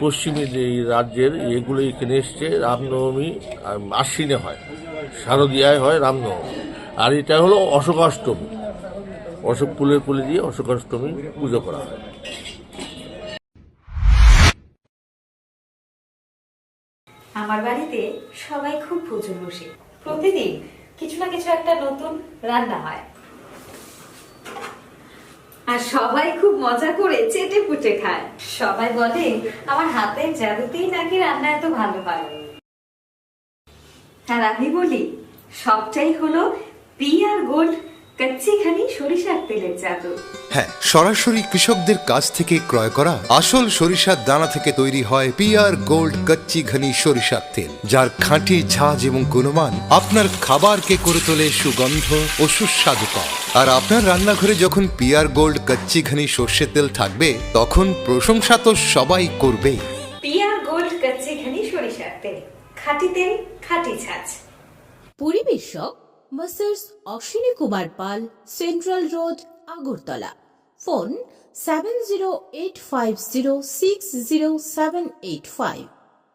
পশ্চিমী যে রাজ্যের এগুলো এখানে এসছে। রামনবমী আশ্বিনে হয়, শারদীয়ায় হয় রামনবমী, আর এটা হলো অশোকাষ্টমী। অশোক ফুলের ফুলে দিয়ে অশোকাষ্টমী পুজো করা হয়। আমার বাড়িতে সবাই খুব পুজো বসে, প্রতিদিন কিছু না কিছু একটা নতুন রান্না হয়, আর সবাই খুব মজা করে চেটে পুটে খায়। সবাই বলে আমার হাতের জাদুতেই নাকি রান্না এত ভালো হয়। আর আমি বলি সবটাই হলো পিআর গোল্ড কচ্চি ঘানি সরিষার তেলের জাদু। হ্যাঁ, সরাসরি কৃষকদের কাছ থেকে ক্রয় করা আসল সরিষার দানা থেকে তৈরি হয় পিআর গোল্ড কচ্চি ঘনি সরিষার তেল, যার খাঁটি ঝাঁজ এবং গুণমান আপনার খাবারকে করে তোলে সুগন্ধ ও সুস্বাদুকর। আর আপনার রান্নাঘরে যখন পিআর গোল্ড কচ্চি ঘনি সর্ষের তেল থাকবে, তখন প্রশংসা তো সবাই করবে। পিআর গোল্ড কচ্চি ঘানি সরিষার তেল, খাঁটি তেল, খাঁটি ঝাঁজ। পরিবেশক Messrs Ashwini Kumar Pal, central road, Agartala. Phone 7085060785।